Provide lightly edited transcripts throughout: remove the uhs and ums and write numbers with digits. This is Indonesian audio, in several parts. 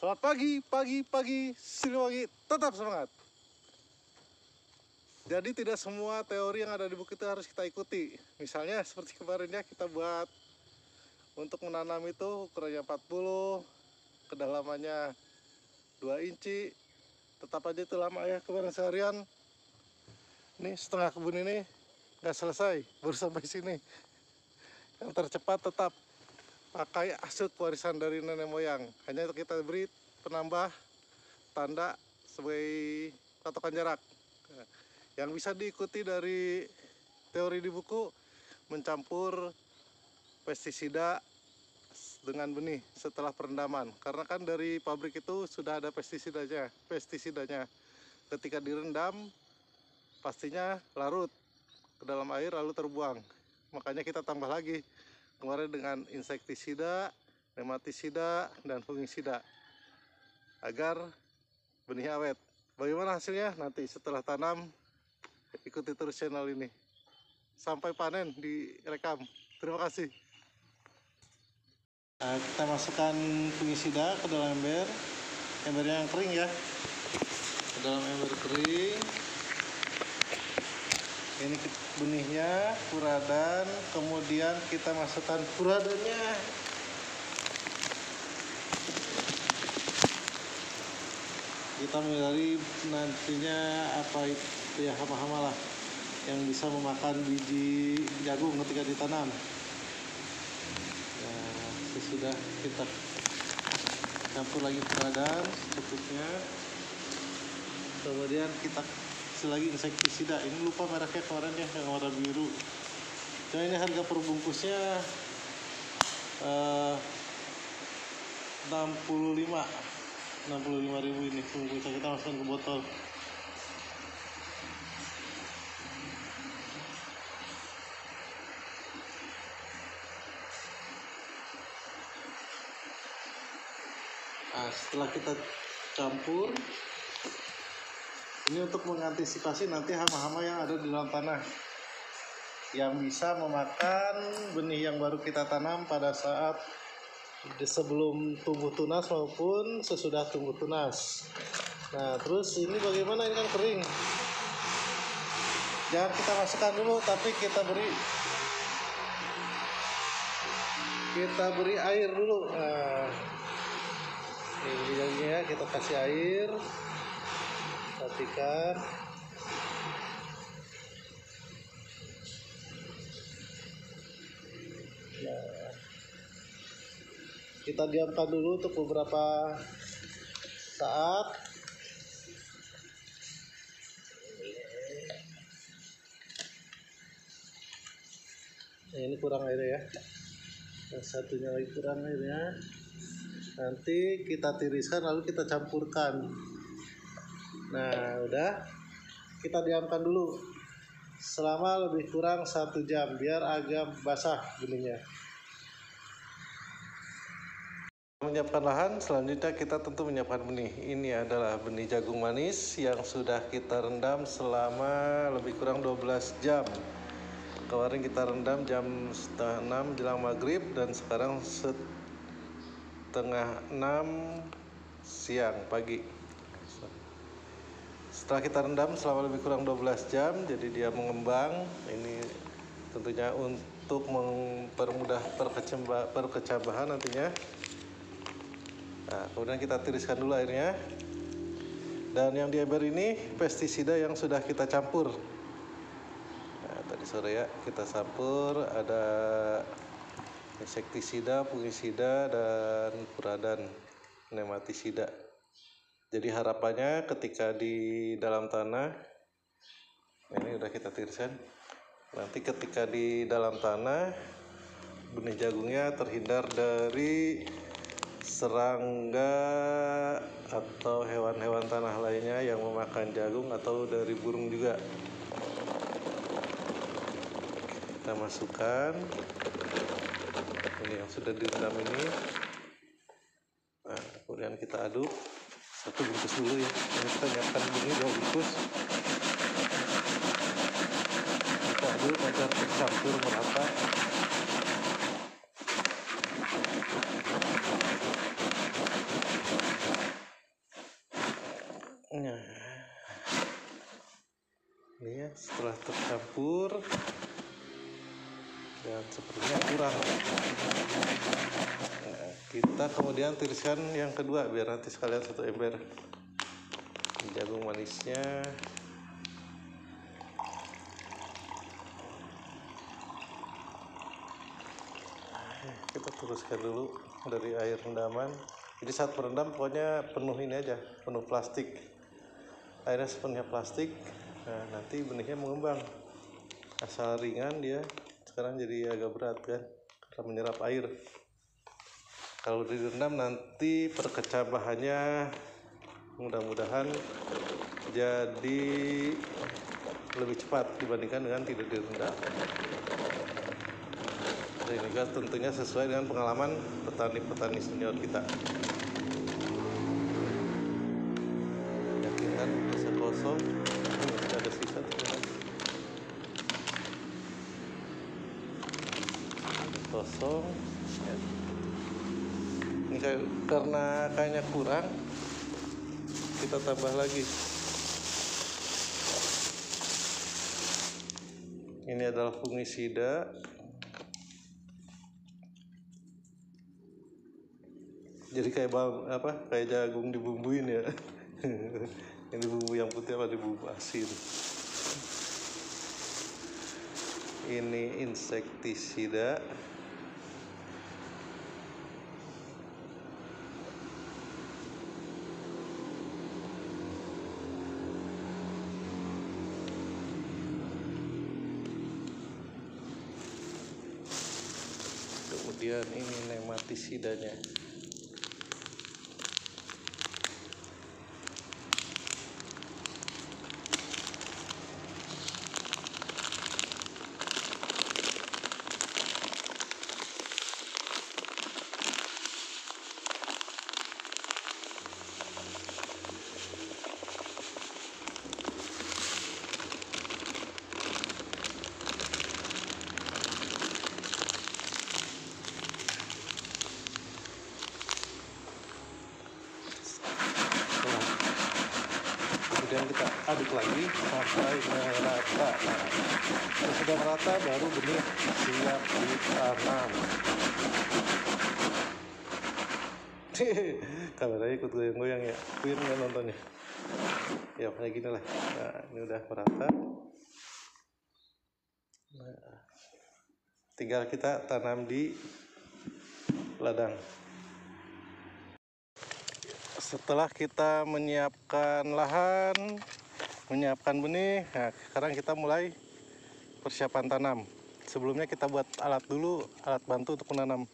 Selamat pagi, Siliwangi, tetap semangat. Jadi tidak semua teori yang ada di buku itu harus kita ikuti. Misalnya seperti kemarin ya, kita buat untuk menanam itu ukurannya 40, kedalamannya 2 inci. Tetap aja itu lama ya, kemarin seharian. Ini setengah kebun ini nggak selesai, baru sampai sini. Yang tercepat tetap pakai asut warisan dari nenek moyang. Hanya kita beri penambah tanda sebagai patokan jarak. Yang bisa diikuti dari teori di buku, mencampur pestisida dengan benih setelah perendaman. Karena kan dari pabrik itu sudah ada pestisidanya. Ketika direndam, pastinya larut ke dalam air lalu terbuang. Makanya kita tambah lagi kemarin dengan insektisida, nematisida, dan fungisida agar benihnya awet. Bagaimana hasilnya? Nanti setelah tanam, ikuti terus channel ini sampai panen direkam. Terima kasih. Nah, kita masukkan fungisida ke dalam embernya yang kering ya, ke dalam ember kering. Ini benihnya, furadan, kemudian kita masukkan furadannya. Kita menghindari nantinya apa itu ya, hama-hama lah yang bisa memakan biji jagung ketika ditanam. Nah, sesudah kita campur lagi furadan secukupnya, kemudian kita lagi insektisida. Ini lupa mereknya kemarin ya, yang warna biru. Jadi ini harga per bungkusnya 65.000 ini bungkusnya. Kita masukkan ke botol. Nah, setelah kita campur, ini untuk mengantisipasi nanti hama-hama yang ada di dalam tanah yang bisa memakan benih yang baru kita tanam pada saat sebelum tumbuh tunas maupun sesudah tumbuh tunas. Nah, terus ini bagaimana? Ini kan kering. Jangan kita masukkan dulu, tapi kita beri air dulu. Nah, ini ya, kita kasih air. Perhatikan. Nah, kita diamkan dulu untuk beberapa saat. Nah, ini kurang airnya ya. Yang satunya lagi kurang airnya. Nanti kita tiriskan lalu kita campurkan. Nah, udah, kita diamkan dulu selama lebih kurang 1 jam biar agak basah benihnya. Menyiapkan lahan, selanjutnya kita tentu menyiapkan benih. Ini adalah benih jagung manis yang sudah kita rendam selama lebih kurang 12 jam. Kemarin kita rendam jam 5:30 jelang maghrib, dan sekarang 5:30 siang pagi. Setelah kita rendam selama lebih kurang 12 jam, jadi dia mengembang. Ini tentunya untuk mempermudah perkecambahan nantinya. Nah, kemudian kita tiriskan dulu airnya. Dan yang di ember ini pestisida yang sudah kita campur. Nah, tadi sore ya kita campur, ada insektisida, fungisida, dan furadan, nematisida. Jadi harapannya ketika di dalam tanah, ini udah kita tiriskan, nanti ketika di dalam tanah benih jagungnya terhindar dari serangga atau hewan-hewan tanah lainnya yang memakan jagung, atau dari burung juga. Kita masukkan ini yang sudah direndam ini. Nah, kemudian kita aduk. 1 bungkus dulu ya. Ini kita nyiapkan benih 2 bungkus. Kita aduk agar tercampur merata. Nah, ini ya setelah tercampur dan sepertinya kurang. Nah, kita kemudian tiriskan yang kedua biar nanti sekalian satu ember. Jagung manisnya kita teruskan dulu dari air rendaman. Jadi saat merendam pokoknya penuh ini aja, penuh plastik. Airnya sepenuhnya plastik. Nah, nanti benihnya mengembang. Asal ringan dia, sekarang jadi agak berat kan, karena menyerap air. Kalau direndam nanti perkecabahannya mudah-mudahan jadi lebih cepat dibandingkan dengan tidak direndam. Dan ini juga tentunya sesuai dengan pengalaman petani-petani senior kita. Yakinkan bisa kosong, masih ada sisa kosong. Ya. Ini karena kayaknya kurang, kita tambah lagi. Ini adalah fungisida. Jadi kayak kayak jagung dibumbuin ya. Ini bumbu yang putih apa dibumbu asin. Ini insektisida. Kemudian ini nematisidanya. Kemudian kita aduk lagi sampai merata. Kalau sudah merata baru benih siap ditanam. Kameranya ikut goyang-goyang ya, Win nggak nontonnya? Ya kayak gini lah. Nah, ini udah merata. Nah, tinggal kita tanam di ladang. Setelah kita menyiapkan lahan, menyiapkan benih, nah sekarang kita mulai persiapan tanam. Sebelumnya kita buat alat dulu, alat bantu untuk menanam.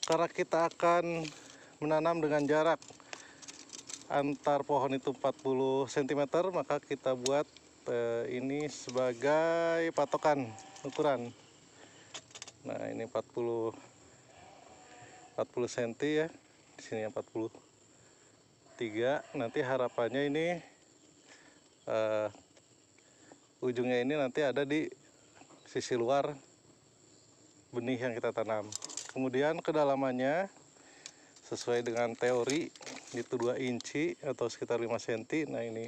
Karena kita akan menanam dengan jarak antar pohon itu 40 cm, maka kita buat ini sebagai patokan ukuran. Nah, ini 40 cm ya. Di sini 43. Nanti harapannya ini ujungnya ini nanti ada di sisi luar benih yang kita tanam. Kemudian kedalamannya sesuai dengan teori itu 2 inci atau sekitar 5 cm. Nah, ini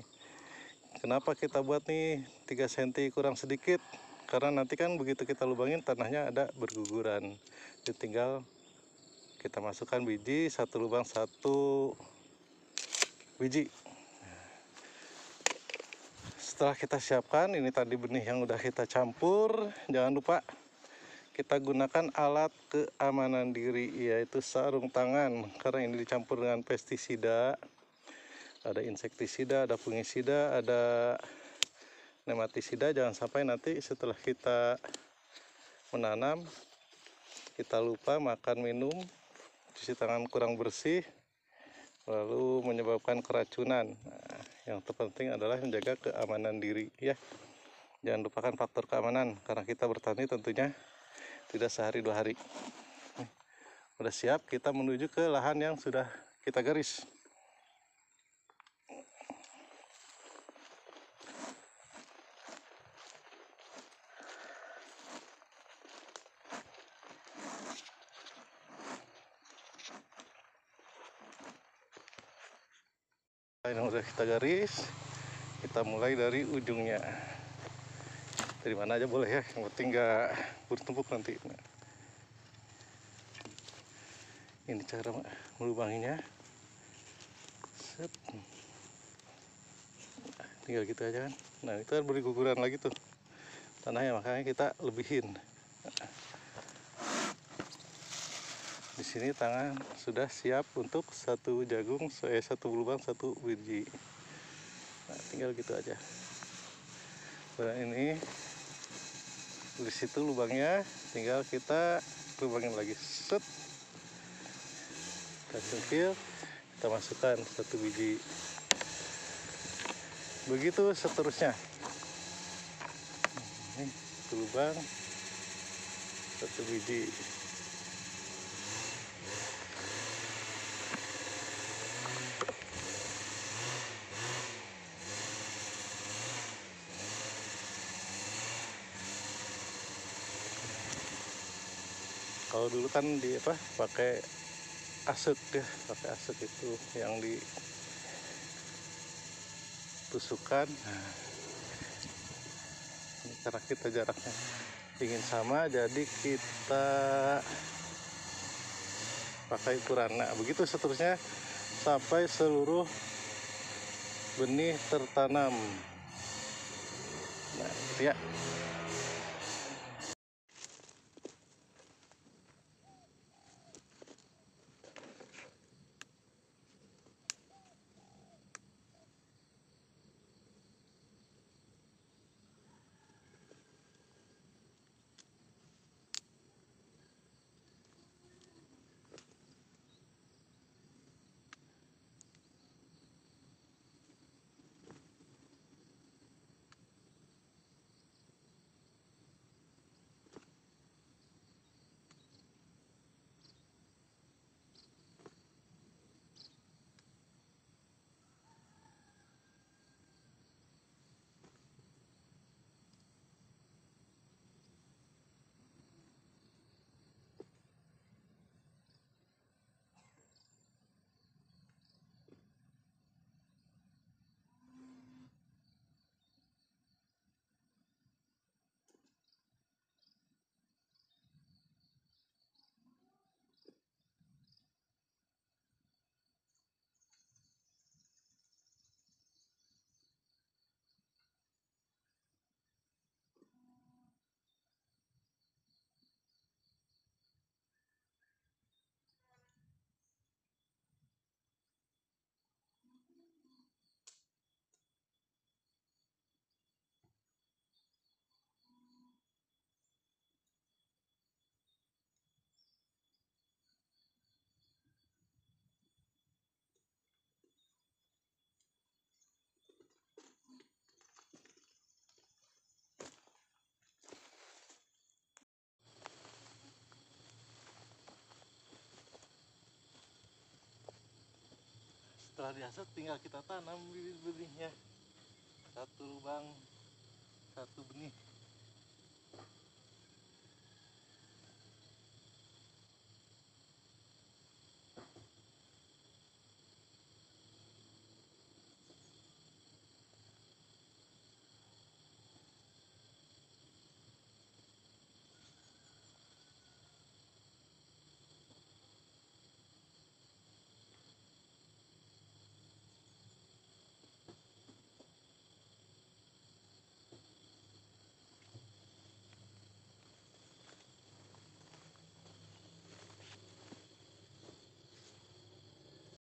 kenapa kita buat nih 3 cm kurang sedikit, karena nanti kan begitu kita lubangin tanahnya ada berguguran. Jadi tinggal kita masukkan biji, satu lubang 1 biji. Setelah kita siapkan, ini tadi benih yang udah kita campur, jangan lupa kita gunakan alat keamanan diri, yaitu sarung tangan, karena ini dicampur dengan pestisida, ada insektisida, ada fungisida, ada nematisida. Jangan sampai nanti setelah kita menanam kita lupa makan, minum, cuci tangan kurang bersih, lalu menyebabkan keracunan. Nah, yang terpenting adalah menjaga keamanan diri ya. Jangan lupakan faktor keamanan, karena kita bertani tentunya tidak sehari 2 hari. Udah siap, kita menuju ke lahan yang sudah kita garis. Yang udah kita garis, kita mulai dari ujungnya. Dari mana aja boleh ya, yang penting nggak bertumpuk nanti. Nah, ini cara melubanginya. Set. Tinggal gitu aja kan. Nah, itu kan beri guguran lagi tuh tanahnya, makanya kita lebihin. Di sini tangan sudah siap untuk satu jagung, satu lubang, satu biji. Nah, tinggal gitu aja. Dan ini di situ lubangnya, tinggal kita lubangin lagi. Set. Kita cengkil, kita masukkan satu biji. Begitu seterusnya. Ini satu lubang, satu biji. Kalau dulu kan di pakai asuk ya, pakai asuk itu yang ditusukkan. Nah, ini karena kita jaraknya ingin sama, jadi kita pakai ukuran. Nah, begitu seterusnya sampai seluruh benih tertanam. Nah, gitu ya. Setelah diasat tinggal kita tanam bibit benihnya, satu lubang satu benih.